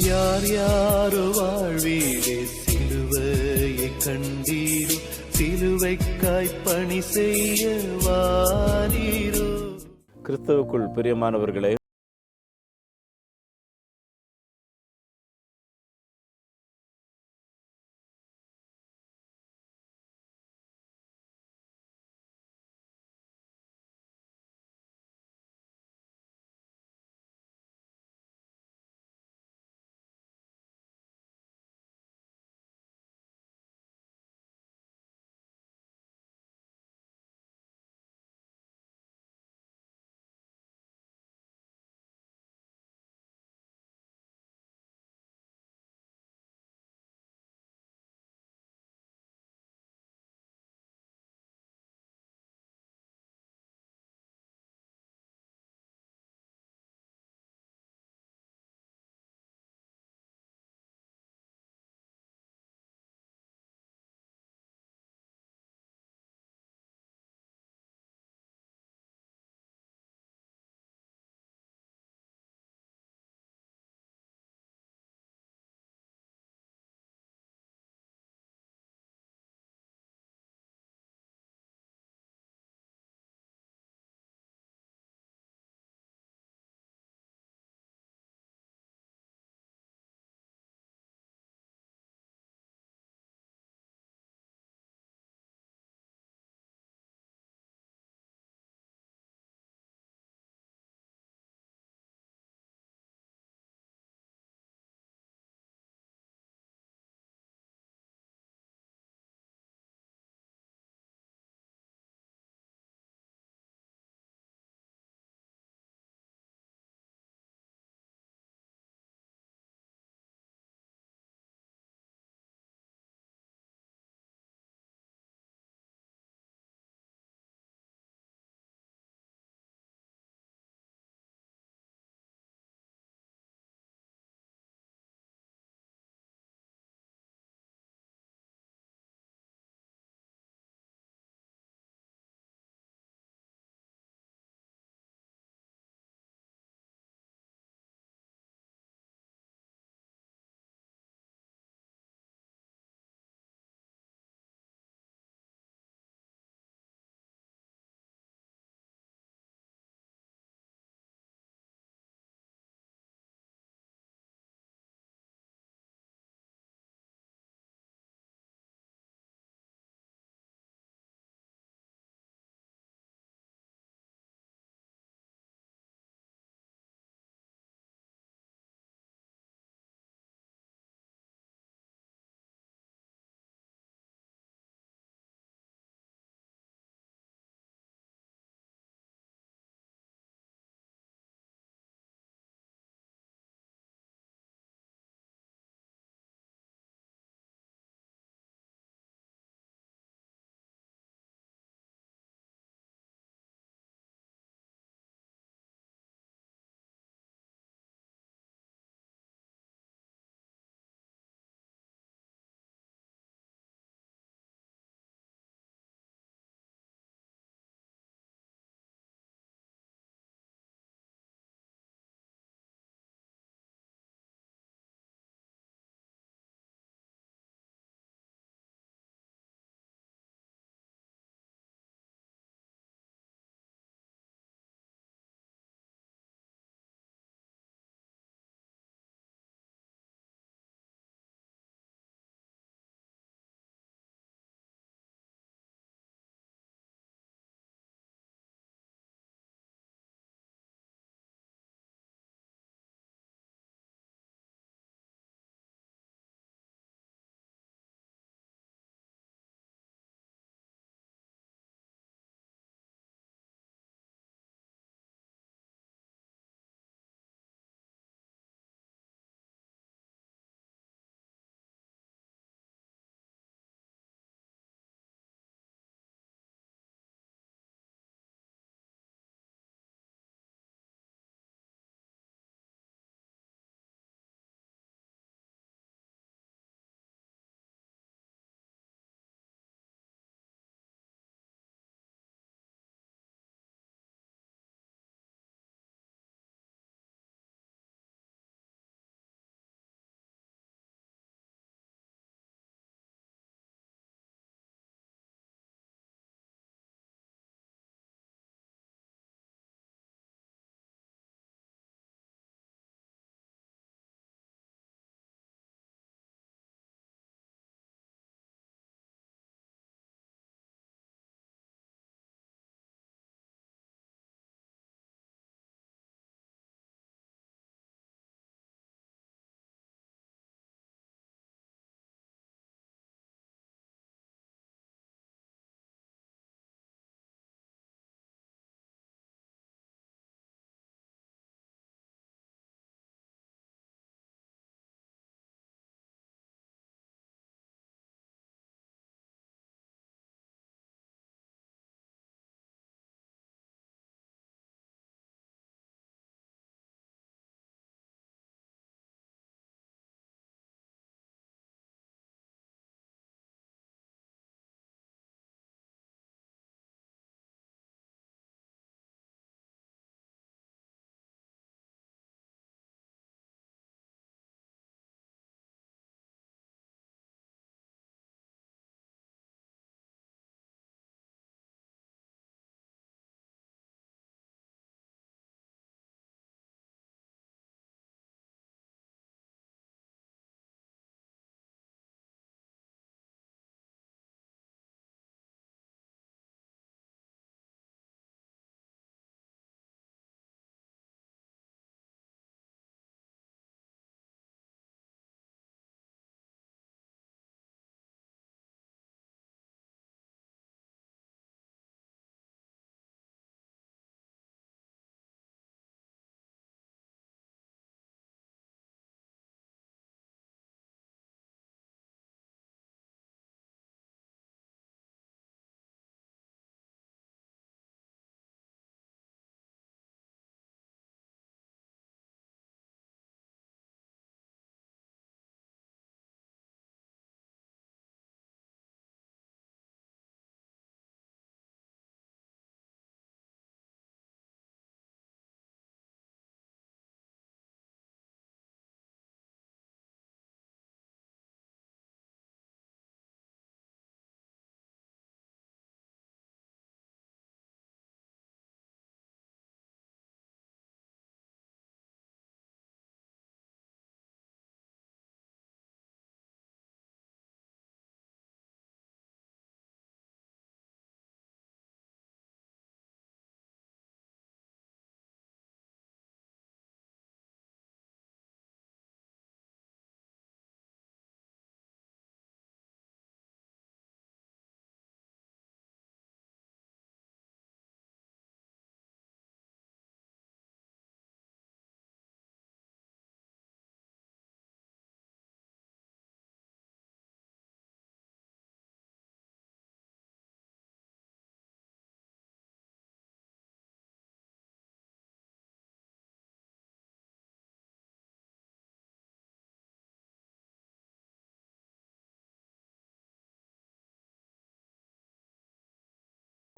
யார் யாரோ வாழ்வீரே சிலுவையை கண்டீரோ, சிலுவைக்காய் பணி செய்ய வாரீரோ. கிறிஸ்துவுக்குள் பிரியமானவர்களே,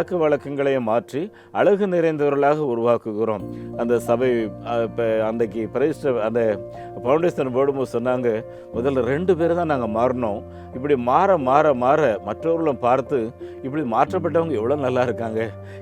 பழக்க வழக்கங்களையும் மாற்றி அழகு நிறைந்தவர்களாக உருவாக்குகிறோம். அந்த சபை இப்போ அன்றைக்கு அந்த ஃபவுண்டேஷன் போடும்போது சொன்னாங்க, முதல்ல 2 பேர் தான் நாங்கள் மாறினோம். இப்படி மாற மாற மாற மற்றவர்களும் பார்த்து இப்படி மாற்றப்பட்டவங்க எவ்வளோ நல்லா இருக்காங்க,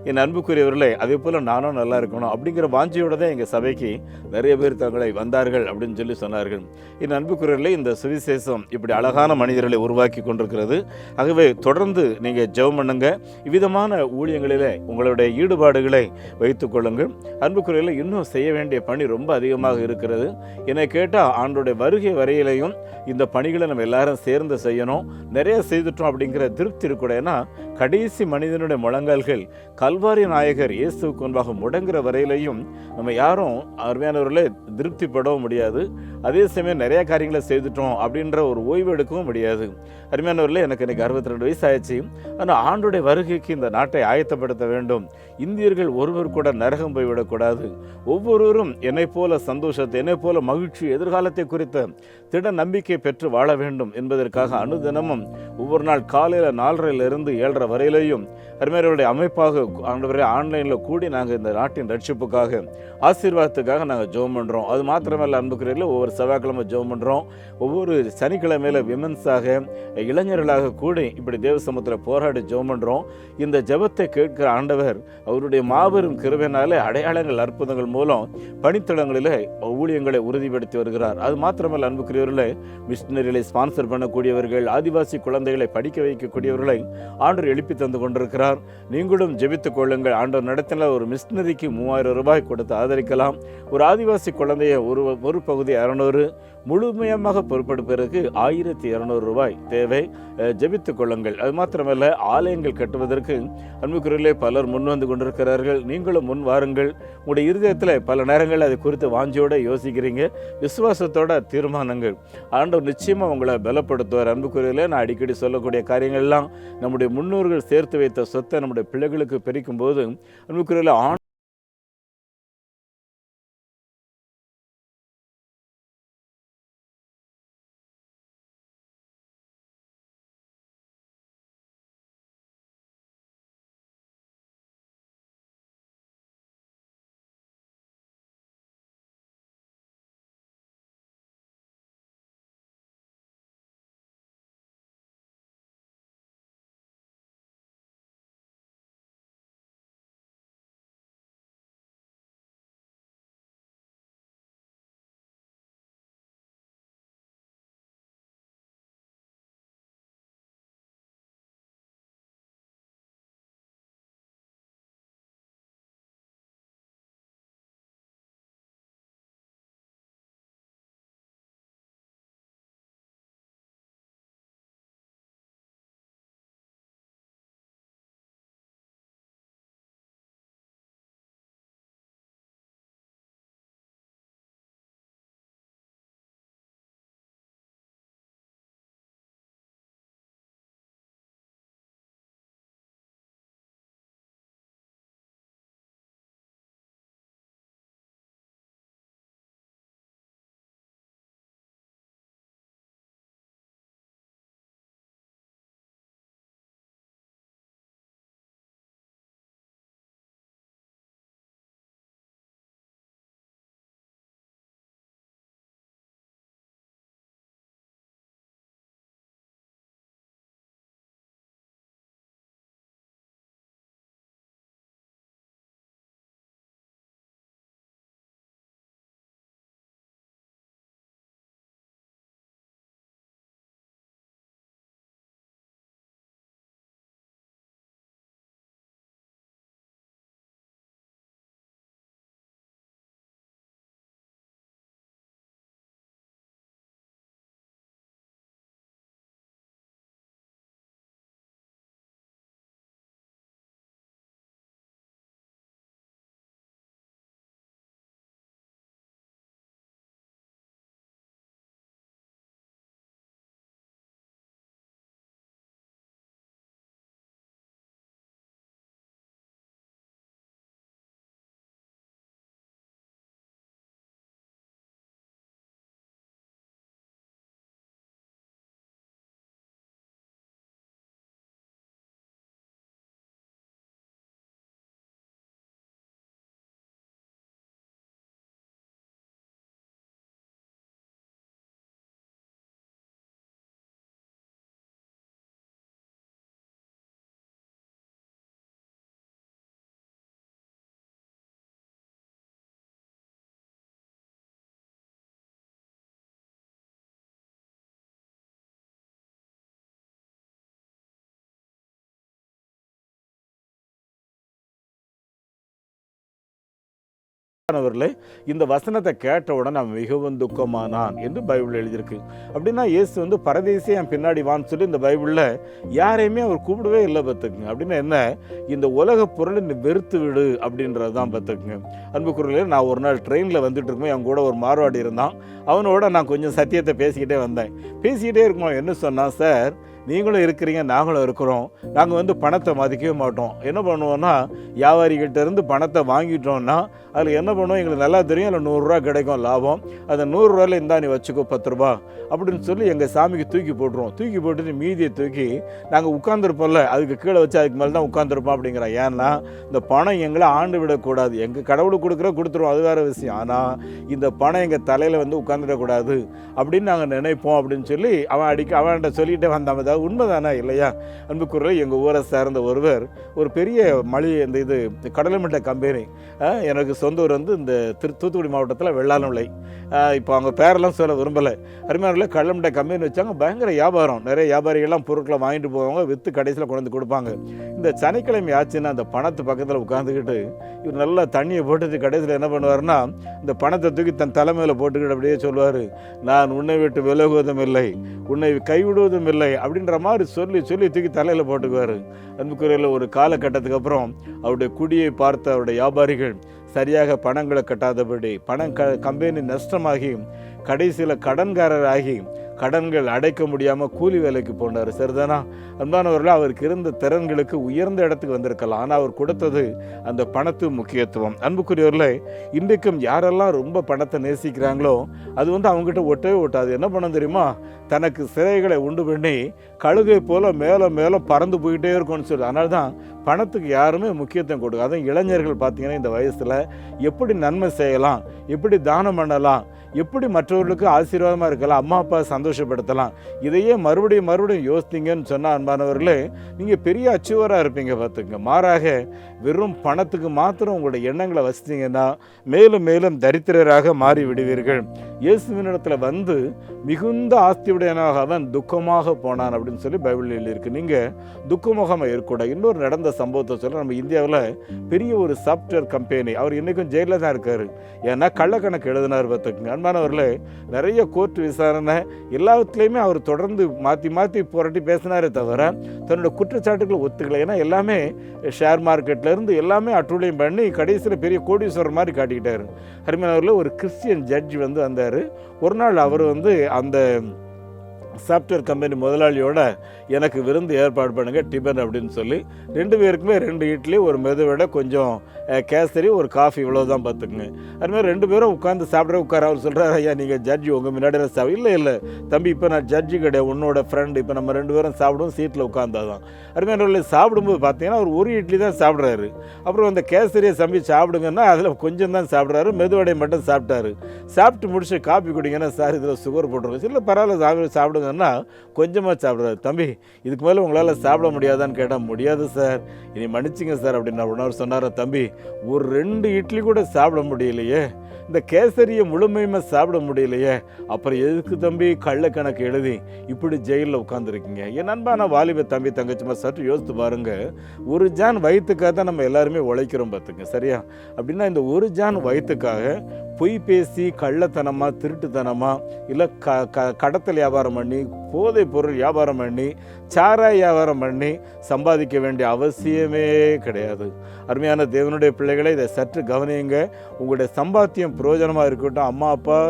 என் அன்புக்குரியவர்களே அதே போல் நானும் நல்லா இருக்கணும் அப்படிங்கிற வாஞ்சியோடு தான் எங்கள் சபைக்கு நிறைய பேர் தங்களை வந்தார்கள் அப்படின்னு சொல்லி சொன்னார்கள். என் அன்புக்குரியவர்களே, இந்த சுவிசேஷம் இப்படி அழகான மனிதர்களை உருவாக்கி கொண்டிருக்கிறது. ஆகவே தொடர்ந்து நீங்கள் ஜெபம் பண்ணுங்க. இவ்விதமான ஊழியங்களிலே உங்களுடைய ஈடுபாடுகளை வைத்துக் கொள்ளுங்கள். அன்புக்குரியவர்களே, இன்னும் செய்ய வேண்டிய பணி ரொம்ப அதிகமாக இருக்கிறது. என்னை கேட்டால் ஆண்டோடைய வருகை வரையிலையும் இந்த பணிகளை நம்ம எல்லாரும் சேர்ந்து செய்யணும். நிறைய செய்துட்டோம் அப்படிங்கிற திருப்தி இருக்கக்கூட. ஏன்னா கடைசி மனிதனுடைய முழங்கால்கள் கல்வாரி நாயகர் இயேசுவுக்கு முன்பாக முடங்குற வரையிலையும் நம்ம யாரும் அருமையானவர்களே திருப்திப்படவும் முடியாது. அதே சமயம் நிறைய காரியங்களை செய்துட்டோம் அப்படின்ற ஒரு ஓய்வு எடுக்கவும் முடியாது. அருமையானவர்களே, எனக்கு இன்னைக்கு 62 வயசு ஆயிடுச்சு. ஆனால் ஆண்டுடைய வருகைக்கு இந்த நாட்டை ஆயத்தப்படுத்த வேண்டும். இந்தியர்கள் ஒருவர் கூட நரகம் போய்விடக்கூடாது. ஒவ்வொருவரும் என்னை போல சந்தோஷத்தை, என்னை போல மகிழ்ச்சி, எதிர்காலத்தை குறித்த திட நம்பிக்கை பெற்று வாழ வேண்டும் என்பதற்காக அனுதினமும் ஒவ்வொரு நாள் காலையில் 4:30 7:30 வரையிலையும் அருமையானவருடைய அமைப்பாக ஆன்லைனில் கூடி நாங்கள் இந்த நாட்டின் ரட்சிப்புக்காக, ஆசீர்வாதத்துக்காக நாங்கள் ஜெபம் பண்ணுறோம். அது மாத்திரமல்ல அன்புக்குரியவர்களே, ஒவ்வொரு செவ்வாய்க்கிழமை ஜெபம் பண்ணுறோம். ஒவ்வொரு சனிக்கிழமையில் விமன்ஸாக, இளைஞர்களாக கூடி இப்படி தேவ சமூகத்தில் போராடி ஜெபம் பண்ணுறோம். இந்த ஜெபத்தை கேட்கிற ஆண்டவர் அவருடைய மாபெரும் கிருபையினாலே அடையாளங்கள், அற்புதங்கள் மூலம் பணித்தளங்களிலே ஊழியங்களை உறுதிப்படுத்தி வருகிறார். அது மாத்திரமல்ல அன்புக்குரியவர்களே, மிஷினரிகளை ஸ்பான்சர் பண்ணக்கூடியவர்கள், ஆதிவாசி குழந்தைகளை படிக்க வைக்கக்கூடியவர்களை ஆண்டவர் எழுப்பி தந்து கொண்டிருக்கிறார். நீங்களும் ஜெபித்துக் கொள்ளுங்கள். ஆண்டவர் நடத்தின ஒரு மிஷினரிக்கு 3000 ரூபாய் கொடுத்து ஆதரிக்கலாம். ஒரு ஆதிவாசி குழந்தைய ஒரு பகுதி 200, முழுமையமாக பொறுப்பெடுப்பதற்கு 1200 ரூபாய் தேவை. ஜெபித்துக் கொள்ளுங்கள். அது மாத்திரமல்ல, ஆலயங்கள் கட்டுவதற்கு அன்புக்குரியவர்களே பலர் முன் வந்து கொண்டிருக்கிறார்கள். நீங்களும் முன் வாருங்கள். உங்களுடைய இருதயத்தில் பல நேரங்கள் அதை குறித்து வாஞ்சியோடு யோசிக்கிறீங்க. விசுவாசத்தோட தீர்மானங்கள் ஆண்டவர் நிச்சயமாக உங்களை பலப்படுத்துவார். அன்புக்குரியவர்களே, நான் அடிக்கடி சொல்லக்கூடிய காரியங்கள்லாம் நம்முடைய முன்னோர்கள் சேர்த்து வைத்த சொத்தை நம்முடைய பிள்ளைகளுக்கு பிரிக்கும் போது அன்புக்குரியவர்களே அவர்களே, இந்த வசனத்தை கேட்டவுடன் நான் மிகவும் துக்கமானான் என்று பைபிள் எழுதியிருக்கு. அப்படின்னா இயேசு பரதேசியே என் பின்னாடி வான்னு சொல்லி இந்த பைபிளில் யாரையுமே அவர் கூப்பிடவே இல்லை பார்த்துக்குங்க. அப்படின்னா என்ன, இந்த உலக பொருளை நீ வெறுத்து விடு அப்படின்றது தான் பார்த்துக்குங்க. அன்புக்குரியவர்களே, நான் ஒரு நாள் ட்ரெயினில் வந்துட்டு இருக்கும்போது என் கூட ஒரு மார்வாடி இருந்தான். அவனோட நான் கொஞ்சம் சத்தியத்தை பேசிக்கிட்டே வந்தேன். பேசிக்கிட்டே இருக்கும்போது என்ன சொன்னான், சார் நீங்களும் இருக்கிறீங்க, நாங்களும் இருக்கிறோம், நாங்கள் பணத்தை மதிக்கவே மாட்டோம். என்ன பண்ணுவோன்னா, வியாபாரிகிட்ட இருந்து பணத்தை வாங்கிட்டோம்னா அதில் என்ன பண்ணுவோம், எங்களுக்கு நல்லா தெரியும், அதில் 100 ரூபா கிடைக்கும் லாபம். அதை 100 ரூபாயில் இந்தா நீ வச்சுக்கோ 10 ரூபா அப்படின்னு சொல்லி எங்கள் சாமிக்கு தூக்கி போட்டுருவோம். தூக்கி போட்டுட்டு மீதியை தூக்கி நாங்கள் உட்காந்துருப்போம்ல, அதுக்கு கீழே வச்சு அதுக்கு மேலே தான் உட்காந்துருப்போம் அப்படிங்கிறோம். ஏன்னா இந்த பணம் எங்களை ஆண்டு விடக்கூடாது. எங்கள் கடவுளுக்கு கொடுத்துருவோம், அது வேறு விஷயம். ஆனால் இந்த பணம் எங்கள் தலையில் உட்காந்துடக்கூடாது அப்படின்னு நாங்கள் நினைப்போம் அப்படின்னு சொல்லி அவன்கிட்ட சொல்லிகிட்டே வந்தான். அதாவது உண்மைதானே இல்லையா? அன்புக்குரியவர்களே, எங்கள் ஊரை சேர்ந்த ஒருவர் ஒரு பெரிய இது கடலமிட்ட கம்பெனி, எனக்கு சொந்த ஊர் இந்த தூத்துக்குடி மாவட்டத்தில் வெள்ளாளம்லை. இப்போ அவங்க பேரெல்லாம் சொல்ல விரும்பலை. அருமையானவர்களே, கடலமிட்ட கம்பெனி வச்சாங்க, பயங்கர வியாபாரம். நிறைய வியாபாரிகள்லாம் பொருட்களை வாங்கிட்டு போவாங்க, விற்று கடைசியில் கொண்டு வந்து கொடுப்பாங்க. இந்த சனிக்கிழமை ஆச்சுன்னா அந்த பணத்து பக்கத்தில் உட்காந்துக்கிட்டு இவர் நல்லா தண்ணியை போட்டுட்டு கடைசியில் என்ன பண்ணுவார்னா, இந்த பணத்தை தூக்கி தன் தலைமையில் போட்டுக்கிட்டு அப்படியே சொல்லுவார், நான் உன்னை விட்டு விலகுவதும் இல்லை, உன்னை கைவிடுவதும் இல்லை அப்படின்ற மாதிரி சொல்லி சொல்லி தூக்கி தலையில் போட்டுக்குவார். அன்புக்குரியவர்களே, ஒரு காலகட்டத்துக்கு அப்புறம் அவருடைய குடியை பார்த்த அவருடைய வியாபாரிகள் சரியாக பணங்களை கட்டாதபடி கம்பெனி நஷ்டமாகி கடைசியில் கடன்காரராகி கடன்கள் அடைக்க முடியாமல் கூலி வேலைக்கு போனார். சரிதானா? அன்பானவர்கள், அவருக்கு இருந்த திறன்களுக்கு உயர்ந்த இடத்துக்கு வந்திருக்கலாம். ஆனால் அவர் கொடுத்தது அந்த பணத்து முக்கியத்துவம். அன்புக்குரியவர்களே, இன்றைக்கும் யாரெல்லாம் ரொம்ப பணத்தை நேசிக்கிறாங்களோ அது அவங்ககிட்ட ஒட்டவே ஒட்டாது. என்ன பண்ண தெரியுமா, தனக்கு சிறைகளை உண்டு பண்ணி கழுகை போல மேலே மேலே பறந்து போயிட்டே இருக்கும்னு சொல்லி. அதனால தான் பணத்துக்கு யாருமே முக்கியத்துவம் கொடுக்கும். அதுவும் இளைஞர்கள் பார்த்தீங்கன்னா இந்த வயசில் எப்படி நன்மை செய்யலாம், எப்படி தானம் பண்ணலாம், எப்படி மற்றவர்களுக்கு ஆசீர்வாதமாக இருக்கலாம், அம்மா அப்பா சந்தோஷப்படுத்தலாம், இதையே மறுபடியும் யோசித்தீங்கன்னு சொன்னால் அன்பானவர்களே, நீங்கள் பெரிய அச்சீவராக இருப்பீங்க பார்த்துங்க. மாறாக வெறும் பணத்துக்கு மாத்திரம் உங்களுடைய எண்ணங்களை வச்சிட்டிங்கன்னா மேலும் மேலும் தரித்திரராக மாறி விடுவீர்கள். இயேசுவினிடத்தில் மிகுந்த ஆஸ்தியுடையனாக அவன் துக்கமாக போனான் அப்படின்னு சொல்லி பைபிளில் எழுதியிருக்கு. நீங்கள் துக்கமுகமாக இருக்கக்கூடாது. இன்னொரு நடந்த சம்பவத்தை சொல்ல, நம்ம இந்தியாவில் பெரிய ஒரு சாஃப்ட்வேர் கம்பெனி, அவர் இன்றைக்கும் ஜெயிலில் தான் இருக்கார். ஏன்னா கள்ளக்கணக்கு எழுதினார் பார்த்துக்குங்க. அன்பானவர்களே, நிறைய கோர்ட் விசாரணை எல்லாத்துலேயுமே அவர் தொடர்ந்து மாற்றி மாற்றி புரட்டி பேசினாரே தவிர தன்னோட குற்றச்சாட்டுகளை ஒத்துக்கலை. ஏன்னா எல்லாமே ஷேர் மார்க்கெட்லேருந்து எல்லாமே அட்டுழியம் பண்ணி கடைசியில் பெரிய கோடீஸ்வரர் மாதிரி காட்டிக்கிட்டார். அருமையானவர்களே, ஒரு கிறிஸ்டியன் ஜட்ஜ் வந்தார். ஒரு நாள் அவர் அந்த சாஃப்ட்வேர் கம்பெனி முதலாளியோட எனக்கு விருந்து ஏற்பாடு பண்ணுங்க டிபன் அப்படின்னு சொல்லி 2 பேருக்குமே 2 இட்லி, ஒரு மெதுவடை, கொஞ்சம் கேசரி, ஒரு காஃபி, இவ்வளோதான் பார்த்துக்குங்க. அதுமாதிரி 2 பேரும் உட்காந்து சாப்பிட்ற அவர் சொல்கிறார், ஐயா நீங்கள் ஜட்ஜி உங்கள் முன்னாடி இல்லை தம்பி, இப்போ நான் ஜட்ஜி கிடையாது, உன்னோட ஃப்ரெண்டு, இப்போ நம்ம 2 பேரும் சாப்பிடுவோம் சீட்டில் உட்காந்தாதான். அதுமாதிரி சாப்பிடும்போது பார்த்தீங்கன்னா அவர் ஒரு இட்லி தான் சாப்பிட்றாரு. அப்புறம் அந்த கேசரியை சாப்பிடுங்கன்னா அதில் கொஞ்சம் தான் சாப்பிட்றாரு, மெதுவடை மட்டும் சாப்பிட்டாரு. சாப்பிட்டு முடிச்சு காஃபி குடிங்கன்னா, சார் இதில் சுகர் போட்டுருக்கோம், இல்லை பரவாயில்ல சாப்பிடுங்கன்னா கொஞ்சமாக சாப்பிட்றாரு. தம்பி இதுக்கு மேலே உங்களால் சாப்பிட முடியாதான்னு கேட்டால், முடியாது சார், இனி மன்னிச்சிங்க சார் அப்படின்னு அவர் சொன்னார். தம்பி ஒரு 2 இட்லி கூட சாப்பிட முடியலையே, இந்த கேசரியை முழுமையுமே சாப்பிட முடியலையே, அப்புறம் எதுக்கு தம்பி கள்ளக்கணக்கு எழுதி இப்படி ஜெயிலில் உட்காந்துருக்கீங்க? என் அன்பான வாலிப தம்பி தங்கச்சிமா, சற்று யோசித்து பாருங்க. ஒரு ஜான் வயிற்றுக்காக தான் நம்ம எல்லாருமே உழைக்கிறோம் பார்த்துங்க. சரியா? அப்படின்னா இந்த ஒரு ஜான் வயிற்றுக்காக பொய் பேசி கள்ளத்தனமாக, திருட்டுத்தனமாக, இல்லை கடத்தல் வியாபாரம் பண்ணி, போதைப் பொருள் வியாபாரம் பண்ணி, சாராய் வியாபாரம் பண்ணி சம்பாதிக்க வேண்டிய அவசியமே கிடையாது. அருமையான தேவனுடைய பிள்ளைகளை, இதை சற்று கவனியுங்க. உங்களுடைய சம்பாத்தியம் பிரயோஜனமாக இருக்கட்டும். அம்மா அப்பா,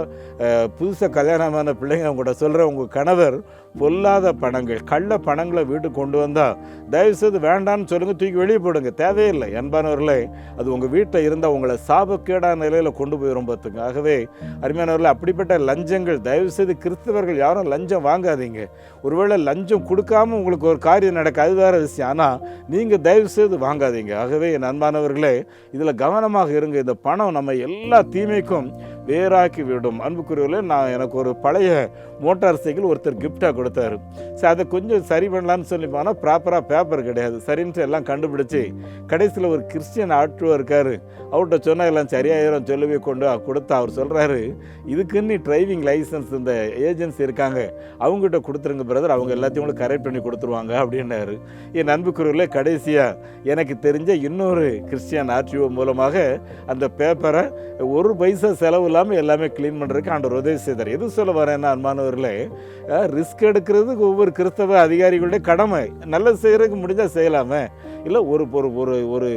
புதுசாக கல்யாணமான பிள்ளைங்க உங்கள்கிட்ட சொல்கிற உங்கள் கணவர் பொல்லாத பணங்கள், கள்ள பணங்களை வீட்டுக்கு கொண்டு வந்தால் தயவுசெய்து வேண்டான்னு சொல்லுங்கள், தூக்கி வெளியே போடுங்க, தேவையில்லை. அன்பானவர்களே, அது உங்கள் வீட்டில் இருந்தால் உங்களை சாபக்கேடான நிலையில் கொண்டு போயிடும் பார்த்துங்க. ஆகவே அருமையானவர்களே, அப்படிப்பட்ட லஞ்சங்கள் தயவுசெய்து கிறிஸ்தவர்கள் யாரும் லஞ்சம் வாங்காதீங்க. ஒருவேளை லஞ்சம் கொடுக்காமல் உங்களுக்கு ஒரு காரியம் நடக்க அது வேறு விஷயம், ஆனால் நீங்கள் தயவுசெய்து வாங்காதீங்க. ஆகவே என் அன்பானவர்களே, இதில் கவனமாக இருங்க. இந்த பணம் நம்ம எல்லா தீமைக்கும் வேறாக்கி விடும். அன்புக்குரியவர்களே, நான் எனக்கு ஒரு பழைய மோட்டார் சைக்கிள் ஒருத்தர் கிஃப்டாக கொடுத்தாரு. சரி, அதை கொஞ்சம் சரி பண்ணலான்னு சொல்லி போனால் ப்ராப்பராக பேப்பர் கிடையாது. சரின்ட்டு எல்லாம் கண்டுபிடிச்சி கடைசியில் ஒரு கிறிஸ்டியன் ஆட்டோ இருக்கார், அவர்கிட்ட சொன்னால் எல்லாம் சரியாயிரம் சொல்லவே கொண்டு கொடுத்தா. அவர் சொல்கிறாரு, இதுக்குன்னு டிரைவிங் லைசன்ஸ் இந்த ஏஜென்சி இருக்காங்க, அவங்ககிட்ட கொடுத்துருங்க பிரதர், அவங்க எல்லாத்தையும் உங்களுக்கு கரெக்ட் பண்ணி கொடுத்துருவாங்க அப்படின்னாரு. என் அன்புக்குரியவர்களே, கடைசியாக எனக்கு தெரிஞ்ச இன்னொரு கிறிஸ்டியன் ஆர்டிஓ மூலமாக அந்த பேப்பரை ஒரு பைசா செலவு இல்லாமல் எல்லாமே க்ளீன் பண்ணுறதுக்கு ஆண்டவர் உதவி செய்தார். எது சொல்ல வரேன்னா, அன்பானவர்களே, ரிஸ்க் எடுக்கிறதுக்கு ஒவ்வொரு கிறிஸ்தவ அதிகாரிகளுடைய கடமை. நல்லது செய்கிறதுக்கு முடிஞ்சால் செய்யலாமே. இல்லை, ஒரு ஒரு ஒரு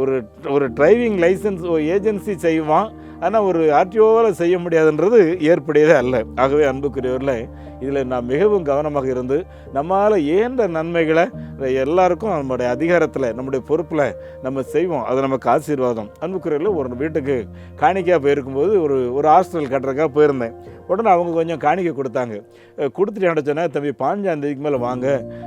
ஒரு ஒரு டிரைவிங் லைசன்ஸ் ஏஜென்சி செய்வான், ஆனால் ஒரு ஆர்டிஓவால் செய்ய முடியாதுன்றது ஏற்புடையதே அல்ல. ஆகவே அன்புக்குரியவர்களே, இதில் நான் மிகவும் கவனமாக இருந்து நம்மளால் ஏன்ற நன்மைகளை எல்லாருக்கும் நம்முடைய அதிகாரத்தில் நம்முடைய பொறுப்பில் நம்ம செய்வோம். அது நமக்கு ஆசீர்வாதம். அன்புக்குரியவர்களே, ஒரு வீட்டுக்கு காணிக்கையாக போயிருக்கும்போது ஒரு ஹாஸ்டல் கட்டுறதுக்காக போயிருந்தேன். உடனே அவங்க கொஞ்சம் காணிக்கை கொடுத்தாங்க. கொடுத்துட்டு என்ன சொன்னால், தம்பி 5ஆம் தேதிக்கு மேலே வாங்க,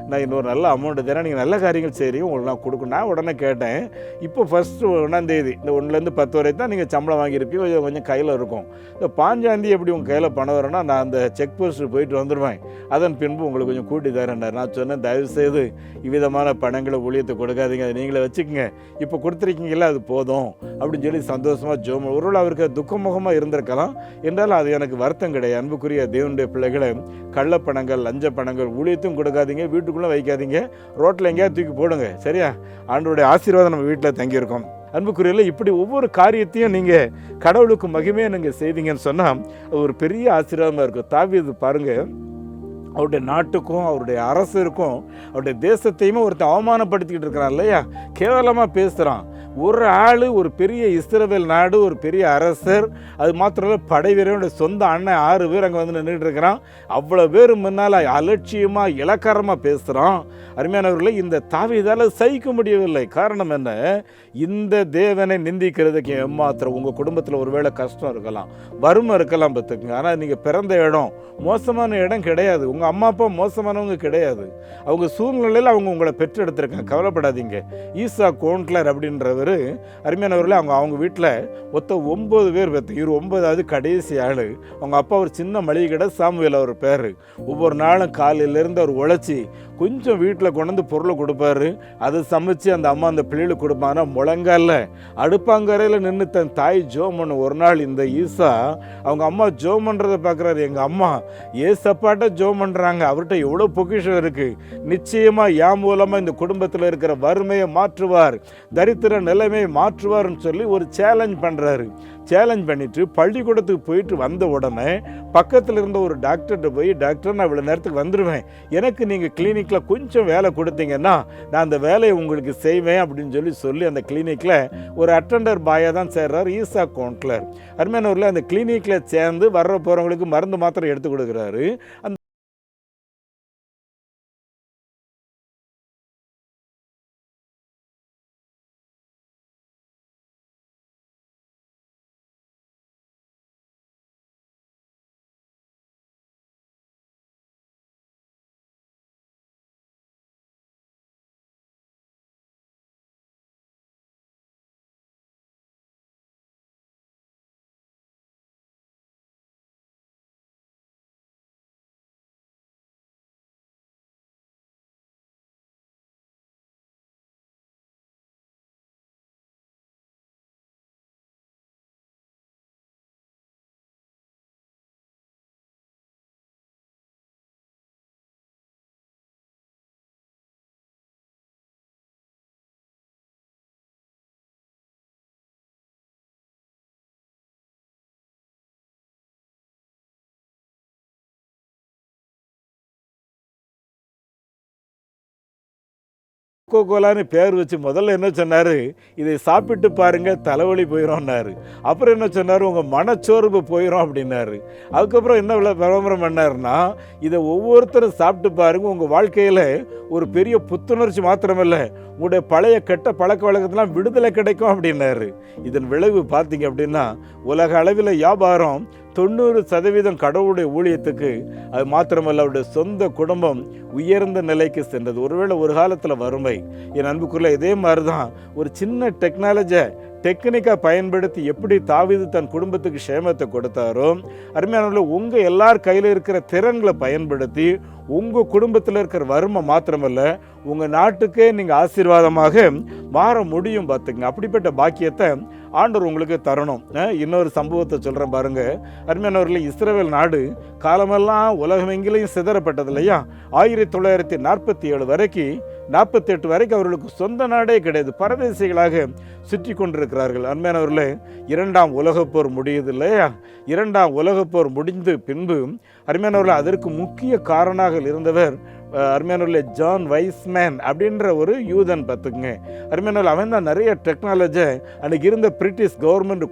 நான் இன்னொரு நல்ல அமௌண்ட்டு தரேன், நீங்கள் நல்ல காரியங்கள் செய்கிறீங்க, உங்களுக்கு நான் கொடுக்கணும். நான் உடனே கேட்டேன், இப்போ ஃபஸ்ட்டு 1ஆம் தேதி இந்த 1லேருந்து 10 வரை தான் நீங்கள் சம்பளம் வாங்கியிருப்பீங்க, கொஞ்சம் கையில் இருக்கும். இந்த 5ஆம் தேதி எப்படி உங்கள் கையில் பணம் வரேன்னா, நான் அந்த செக் போஸ்ட்டு போயிட்டு வந்துடுவேன், அதன் பின்பு உங்களுக்கு கொஞ்சம் கூட்டி தரேன்னார். நான் சொன்னேன், தயவுசெய்து இவ்விதமான பணங்களை ஊழியத்தை கொடுக்காதீங்க, அதை நீங்களே வச்சுக்கோங்க, இப்போ கொடுத்துருக்கீங்களா அது போதும் அப்படின்னு சொல்லி சந்தோஷமாக ஜோம். ஒருவேளை அவருக்கு துக்கமுகமாக இருந்திருக்கலாம், என்றால் அது எனக்கு வருத்தம் கிடையாது. அன்புக்குரிய தேவனுடைய பிள்ளைகளை, கள்ளப்பணங்கள், லஞ்ச பணங்கள் ஊழியத்தும் கொடுக்காதீங்க, வீட்டுக்குள்ளே வைக்காதீங்க, ரோட்டில் எங்கேயாவது தூக்கி போடுங்க. சரியா? ஆண்டவருடைய ஆசீர்வாதம் நம்ம வீட்டில் தங்கியிருக்கோம். அன்புக்குரியல, இப்படி ஒவ்வொரு காரியத்தையும் நீங்கள் கடவுளுக்கு மகிமையாக நீங்கள் செய்தீங்கன்னு சொன்னால் ஒரு பெரிய ஆசீர்வாதமாக இருக்கும். தாவீது பாருங்கள், அவருடைய நாட்டுக்கும் அவருடைய அரசருக்கும் அவருடைய தேசத்தையுமே ஒருத்தர் அவமானப்படுத்திக்கிட்டு இருக்கிறான் இல்லையா, கேவலமாக பேசுகிறான். ஒரு ஆள், ஒரு பெரிய இஸ்ரவேல் நாடு, ஒரு பெரிய அரசர், அது மாத்திரம் இல்லை, படை வீரனுடைய சொந்த அண்ணன் 6 பேர் அங்கே வந்து நின்றுட்டு இருக்கிறான். அவ்வளோ பேர் முன்னால் அலட்சியமாக இலக்காரமாக பேசுகிறான். அருமையானவர்களே, இந்த தாவீதால் சகிக்க முடியவில்லை. காரணம் என்ன? இந்த தேவனை நிந்திக்கிறதுக்கு ஏமாத்திரம். உங்கள் குடும்பத்தில் ஒருவேளை கஷ்டம் இருக்கலாம், வறுமை இருக்கலாம் பார்த்துக்குங்க. ஆனால் நீங்கள் பிறந்த இடம் மோசமான இடம் கிடையாது, உங்கள் அம்மா அப்பா மோசமானவங்க கிடையாது. அவங்க சூழ்நிலையில் அவங்க உங்களை பெற்றெடுத்திருக்காங்க, கவலைப்படாதீங்க. ஈசா கோண்ட்லர் அப்படின்றவர், அருமையானவர்களே, அவங்க வீட்டில் மொத்தம் 9 பேர் பெற்று, 9வது கடைசி ஆள். அவங்க அப்பா ஒரு சின்ன மளிகை கடை, சாமுவேல் அவர் பேர். ஒவ்வொரு நாளும் காலையிலேருந்து அவர் உழைச்சி கொஞ்சம் வீட்டில் கொண்டு வந்து பொருளை கொடுப்பாரு. அதை சமைச்சு அந்த அம்மா அந்த பிள்ளைகளுக்கு கொடுப்பாங்க. முழங்கால அடுப்பாங்கரையில் நின்று தன் தாய் ஜோம் பண்ண. ஒரு நாள் இந்த ஈசா அவங்க அம்மா ஜோம் பண்ணுறதை பார்க்குறாரு. எங்கள் அம்மா ஏசப்பாட்ட ஜோம் பண்ணுறாங்க, அவர்கிட்ட எவ்வளோ பொக்கிஷம் இருக்குது, நிச்சயமாக என் மூலமாக இந்த குடும்பத்தில் இருக்கிற வறுமையை மாற்றுவார், தரித்திர நிலைமையை மாற்றுவார்னு சொல்லி ஒரு சேலஞ்ச் பண்ணுறாரு. சேலஞ்ச் பண்ணிவிட்டு பள்ளிக்கூடத்துக்கு போயிட்டு வந்த உடனே பக்கத்தில் இருந்த ஒரு டாக்டர்கிட்ட போய், டாக்டர், நான் இவ்வளோ நேரத்துக்கு வந்துடுவேன், எனக்கு நீங்கள் கிளினிக்கில் கொஞ்சம் வேலை கொடுத்தீங்கன்னா நான் அந்த வேலையை உங்களுக்கு செய்வேன் அப்படின்னு சொல்லி அந்த கிளினிக்கில் ஒரு அட்டெண்டர் பாயாக தான் சேர்றார் ஈசா கோண்ட்லர். அருமையானவர்களே, அந்த கிளினிக்கில் சேர்ந்து வர்ற போகிறவங்களுக்கு மருந்து மாத்திரை எடுத்து கொடுக்குறாரு. அந்த கோகோலான்னு பேர் வச்சு முதல்ல என்ன சொன்னார், இதை சாப்பிட்டு பாருங்கள் தலைவலி போயிடும்னாரு. அப்புறம் என்ன சொன்னார், உங்கள் மனச்சோர்வு போயிடும் அப்படின்னாரு. அதுக்கப்புறம் என்ன விளம்பரம் பண்ணாருன்னா, இதை ஒவ்வொருத்தரும் சாப்பிட்டு பாருங்கள், உங்கள் வாழ்க்கையில் ஒரு பெரிய புத்துணர்ச்சி மாத்திரமில்லை, உங்களுடைய பழைய கெட்ட பழக்க வழக்கத்தெல்லாம் விடுதலை கிடைக்கும் அப்படின்னாரு. இதன் விளைவு பார்த்தீங்க அப்படின்னா, உலக அளவில் வியாபாரம் 90% கடவுளுடைய ஊழியத்துக்கு, அது மாத்திரமல்ல அவருடைய சொந்த குடும்பம் உயர்ந்த நிலைக்கு சென்றது. ஒருவேளை ஒரு காலத்தில் வறுமை, என் அன்புக்குள்ள இதே மாதிரி தான் ஒரு சின்ன டெக்னிக்கை பயன்படுத்தி எப்படி தாவீது தன் குடும்பத்துக்கு சேமத்தை கொடுத்தாரோ, அருமையானவர்களே, உங்கள் எல்லார் கையில் இருக்கிற திறன்களை பயன்படுத்தி உங்கள் குடும்பத்தில் இருக்கிற வறுமை மாத்திரமல்ல, உங்கள் நாட்டுக்கே நீங்கள் ஆசீர்வாதமாக மாற முடியும். பார்த்துங்க, அப்படிப்பட்ட பாக்கியத்தை ஆண்டவர் உங்களுக்கு தரணும். இன்னொரு சம்பவத்தை சொல்கிறேன் பாருங்க. அருமையானவர்களே, இஸ்ரவேல் நாடு காலமெல்லாம் உலகமெங்கிலையும் சிதறப்பட்டது இல்லையா? 1947 வரைக்கும் 48 வரைக்கும் அவர்களுக்கு சொந்த நாடே கிடையாது. பரதேசிகளாக சுற்றி கொண்டிருக்கிறார்கள். அருமையானவர்களே, 2ஆம் உலகப்போர் முடியுது இல்லையா? 2ஆம் உலகப்போர் முடிந்து பின்பு அருமையானவர்களே, அதற்கு முக்கிய காரணமாக இருந்தவர் அருமையானவர்களே ஜான் வைஸ்மேன் அப்படின்ற ஒரு யூதன். பார்த்துக்குங்க அருமையானவர்கள், அவன் தான் நிறைய டெக்னாலஜி அன்றைக்கு இருந்த பிரிட்டிஷ் கவர்மெண்ட்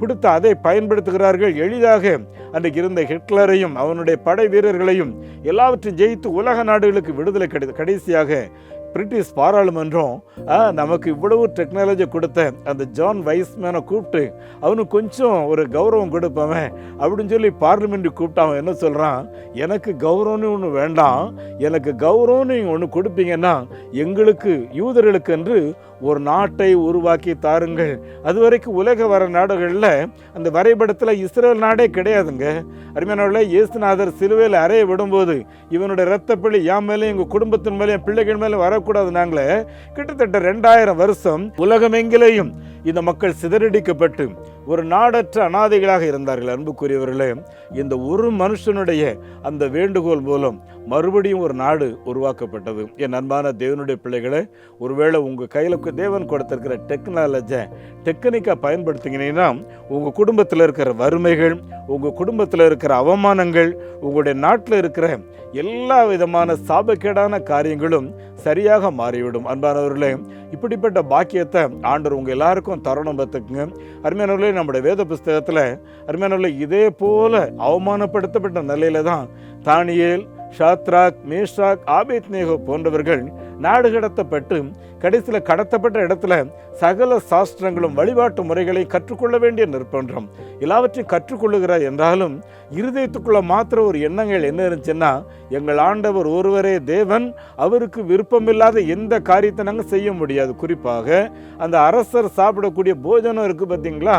கொடுத்து அதை பயன்படுத்துகிறார்கள். எளிதாக அன்றைக்கு இருந்த ஹிட்லரையும் அவனுடைய படை வீரர்களையும் எல்லாவற்றையும் ஜெயித்து உலக நாடுகளுக்கு விடுதலை கடைசியாக பிரிட்டிஷ் பாராளுமன்றம் நமக்கு இவ்வளவு டெக்னாலஜி கொடுத்த அந்த ஜான் வைஸ்மேனை கூப்பிட்டு அவனுக்கு கொஞ்சம் ஒரு கௌரவம் கொடுப்பவன் அப்படின்னு சொல்லி பார்லிமெண்ட்டுக்கு கூப்பிட்டு அவன் என்ன சொல்கிறான், எனக்கு கௌரவம்னு ஒன்று வேண்டாம், எனக்கு கௌரவம்னு ஒன்று கொடுப்பீங்கன்னா எங்களுக்கு யூதர்களுக்கு என்று ஒரு நாட்டை உருவாக்கி தாருங்கள். அது வரைக்கும் உலக வர நாடுகளில் அந்த வரைபடத்தில் இஸ்ரேல் நாடே கிடையாதுங்க. அருமையானவர்களே, இயேசுநாதர் சிலுவையில் அறைய விடும்போது இவனுடைய இரத்தப்பழி என் மேலே எங்கள் குடும்பத்தின் மேலே பிள்ளைகள் மேலே வரக்கூடாது. நாங்களே கிட்டத்தட்ட 2000 வருஷம் உலகமெங்கிலேயும் இந்த மக்கள் சிதறடிக்கப்பட்டு ஒரு நாடற்ற அனாதைகளாக இருந்தார்கள். அன்புக்குரியவர்களே, இந்த ஒரு மனுஷனுடைய அந்த வேண்டுகோள் மூலம் மறுபடியும் ஒரு நாடு உருவாக்கப்பட்டது. என் அன்பான தேவனுடைய பிள்ளைகளே, ஒருவேளை உங்கள் கையில் தேவன் கொடுத்திருக்கிற டெக்னிக்கை பயன்படுத்திங்கன்னா உங்கள் குடும்பத்தில் இருக்கிற வறுமைகள், உங்கள் குடும்பத்தில் இருக்கிற அவமானங்கள், உங்களுடைய நாட்டில் இருக்கிற எல்லா விதமான சாபக்கேடான காரியங்களும் சரியாக மாறிவிடும். அன்பானவர்களே, இப்படிப்பட்ட பாக்கியத்தை ஆண்டவர் உங்கள் எல்லாருக்கும் தருணம். பார்த்துக்குங்க அருமையானவர்களே, நம்முடைய வேத புஸ்தகத்தில் அருமையானவர்களே, இதே போல அவமானப்படுத்தப்பட்ட நிலையில தான் தானியேல், ஷாத்ராக், மேஷாக், ஆபேத்நேகோ போன்றவர்கள் நாடு கடத்தப்பட்டு கடைசியில் கடத்தப்பட்ட இடத்துல சகல சாஸ்திரங்களும் வழிபாட்டு முறைகளை கற்றுக்கொள்ள வேண்டிய நிர்பந்தம் எல்லாவற்றையும் கற்றுக்கொள்ளுகிறார். என்றாலும் இருதயத்துக்குள்ள மாத்திர ஒரு எண்ணங்கள் என்ன இருந்துச்சுன்னா, எங்கள் ஆண்டவர் ஒருவரே தேவன், அவருக்கு விருப்பமில்லாத எந்த காரியத்தை நாங்கள் செய்ய முடியாது. குறிப்பாக அந்த அரசர் சாப்பிடக்கூடிய போஜனம் இருக்குது பார்த்தீங்களா,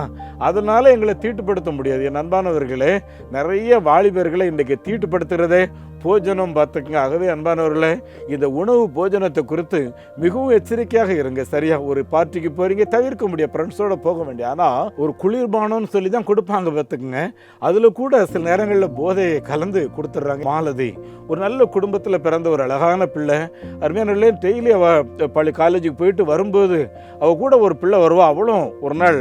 அதனால எங்களை தீட்டுப்படுத்த முடியாது. என் அன்பானவர்களே, நிறைய வாலிபர்களை இன்றைக்கு தீட்டுப்படுத்துகிறதே போஜனம். பார்த்துக்குங்க. ஆகவே அன்பானவர்களே, இந்த உணவு போஜனத்தை குறித்து மிகவும் எச்சரிக்கையாக இருங்க. சரியா, ஒரு பார்ட்டிக்கு போறீங்க, தவிர்க்க முடியாது, ஃப்ரெண்ட்ஸோட போக வேண்டிய. ஆனால் ஒரு குளிர்பானம்னு சொல்லி தான் கொடுப்பாங்க. பார்த்துக்குங்க, அதில் கூட சில நேரங்களில் போதையை கலந்து கொடுத்துட்றாங்க. மாலதி ஒரு நல்ல குடும்பத்தில் பிறந்த ஒரு அழகான பிள்ளை. அருமையானவர்களே, டெய்லி அவள் காலேஜுக்கு போயிட்டு வரும்போது அவள் கூட ஒரு பிள்ளை வருவா. அவளும் ஒரு நாள்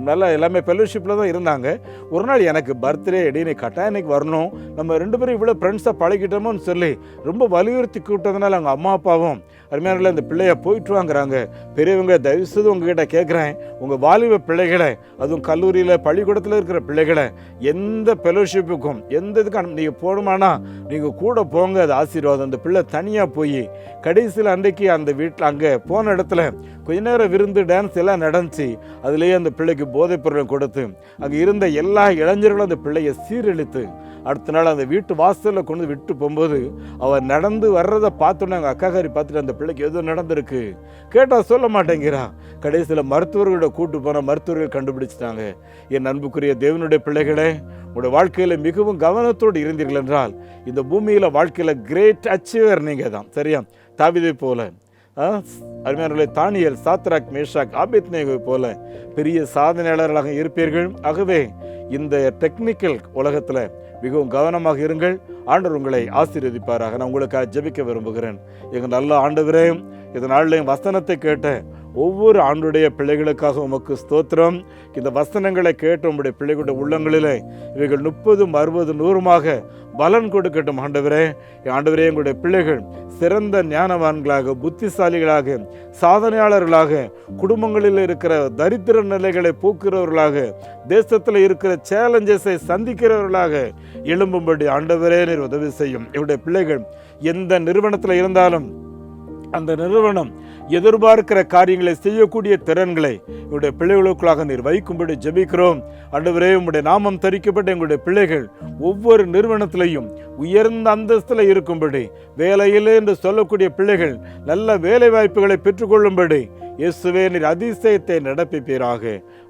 நல்லா எல்லாமே ஃபெலோஷிப்பில் தான் இருந்தாங்க. ஒரு நாள் எனக்கு பர்த்டே நீ கட்டாயம் இன்னைக்கு வரணும், நம்ம 2 பேரும் இவ்வளோ ஃப்ரெண்ட்ஸாக பழகிட்டோமோன்னு சொல்லி ரொம்ப வலியுறுத்தி கூப்பிட்டதுனால அவங்க அம்மா அப்பாவும் அருமையானவர்களே அந்த பிள்ளைய போயிட்டு வாங்குறாங்க. பெரியவங்க, தயவுசெய்து உங்ககிட்ட கேட்குறேன், உங்கள் வாலிப பிள்ளைகளை, அதுவும் கல்லூரியில் பள்ளிக்கூடத்தில் இருக்கிற பிள்ளைகளை எந்த ஃபெலோஷிப்புக்கும் எந்த இதுக்கும் நீங்கள் போகணுமானா நீங்கள் கூட போங்க, அது ஆசீர்வாதம். அந்த பிள்ளை தனியாக போய் கடைசியில் அன்றைக்கு அந்த வீட்டில் அங்கே போன இடத்துல கொஞ்ச நேரம் விருந்து, டான்ஸ் எல்லாம் நடந்துச்சு. அதுலேயே அந்த பிள்ளைக்கு போதைப் பொருளை கொடுத்து அங்கே இருந்த எல்லா இளைஞர்களும் அந்த பிள்ளையை சீரழித்து அடுத்த நாள் அந்த வீட்டு வாசலில் கொண்டு விட்டு போகும்போது அவர் நடந்து வர்றதை பார்த்தோன்னே அவங்க அக்காக்காரி பார்த்துட்டு அந்த பிள்ளைக்கு எதுவும் நடந்திருக்கு கேட்டால் சொல்ல மாட்டேங்கிறா. கடைசியில் மருத்துவர்களோட கூட்டு போன மருத்துவர்கள் கண்டுபிடிச்சிட்டாங்க. என் அன்புக்குரிய தேவனுடைய பிள்ளைகளே, உங்களுடைய வாழ்க்கையில் மிகவும் கவனத்தோடு இருந்தீர்கள் என்றால் இந்த பூமியில் வாழ்க்கையில் கிரேட் அச்சீவர் நீங்கள் தான். சரியா, தாவீதை போல, அருமையானவர்களே, தானியேல், சாத்ராக், மேஷாக், ஆபேத்நேகோ போல பெரிய சாதனையாளர்களாக இருப்பீர்கள். ஆகவே இந்த டெக்னிக்கல் உலகத்தில் மிகவும் கவனமாக இருங்கள். ஆண்டவர் உங்களை ஆசீர்வதிப்பாராக. நான் உங்களுக்காக ஜெபிக்க விரும்புகிறேன். எங்கள் நல்ல ஆண்டவரே, இதனாலையும் வசனத்தை கேட்ட ஒவ்வொரு ஆண்டுடைய பிள்ளைகளுக்காக உமக்கு ஸ்தோத்திரம். இந்த வசனங்களை கேட்ட உங்களுடைய பிள்ளைகளுடைய உள்ளங்களிலே இவைகள் 30, 60, 100 பலன் கொடுக்கட்டும். ஆண்டவரே, ஆண்டவரே, எங்களுடைய பிள்ளைகள் சிறந்த ஞானவான்களாக, புத்திசாலிகளாக, சாதனையாளர்களாக, குடும்பங்களில் இருக்கிற தரித்திர நிலைகளை போக்குறவர்களாக, தேசத்தில் இருக்கிற சேலஞ்சஸை சந்திக்கிறவர்களாக எழும்பும்படி ஆண்டவரே நீர் உதவி செய்யும். என்னுடைய பிள்ளைகள் எந்த நிறுவனத்தில் இருந்தாலும் அந்த நிறுவனம் எதிர்பார்க்கிற காரியங்களை செய்யக்கூடிய திறன்களை எங்களுடைய பிள்ளைகளுக்குள்ளாக நீர் வைக்கும்படி ஜெபிக்கிறோம். ஆண்டவரே, உம்முடைய நாமம் தரிக்கப்பட்ட எங்களுடைய பிள்ளைகள் ஒவ்வொரு நிறுவனத்திலையும் உயர்ந்த அந்தஸ்தில் இருக்கும்படி, வேலையில் என்று சொல்லக்கூடிய பிள்ளைகள் நல்ல வேலை வாய்ப்புகளை பெற்றுக்கொள்ளும்படி இயேசுவே நீர் அதிசயத்தை நடப்பிப்பீராக.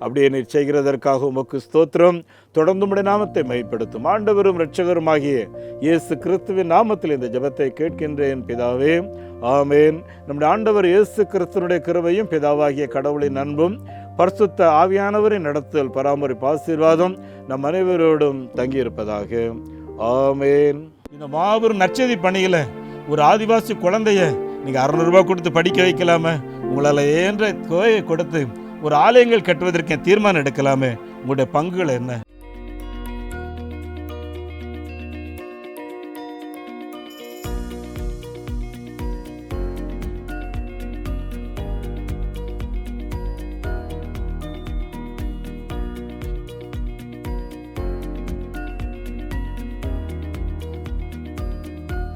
அப்படியே நீர் செய்கிறதற்காக உமக்கு ஸ்தோத்திரம். தொடர்ந்து உம்முடைய நாமத்தை மைப்படுத்தும். ஆண்டவரும் இரட்சகருமாகிய இயேசு கிறிஸ்துவின் நாமத்தில் இந்த ஜெபத்தை கேட்கின்றேன் பிதாவே, ஆமேன். நம்முடைய ஆண்டவர் இயேசு கிறிஸ்துவினுடைய கிருபையும் பிதாவாகிய கடவுளின் அன்பும் பரிசுத்த ஆவியானவரின் நடத்தல் பராமரிப்பு ஆசீர்வாதம் நம் அனைவரோடும் தங்கியிருப்பதாக. ஆமேன். இந்த மாபெரும் நற்செய்தி பணியில ஒரு ஆதிவாசி குழந்தைய நீங்க 600 ரூபாய் கொடுத்து படிக்க வைக்கலாமே, உங்களால் ஏன்ற தொகையை கொடுத்து ஒரு ஆலயங்கள் கட்டுவதற்கு தீர்மானம் எடுக்கலாமே, உங்களுடைய பங்குகள் என்ன?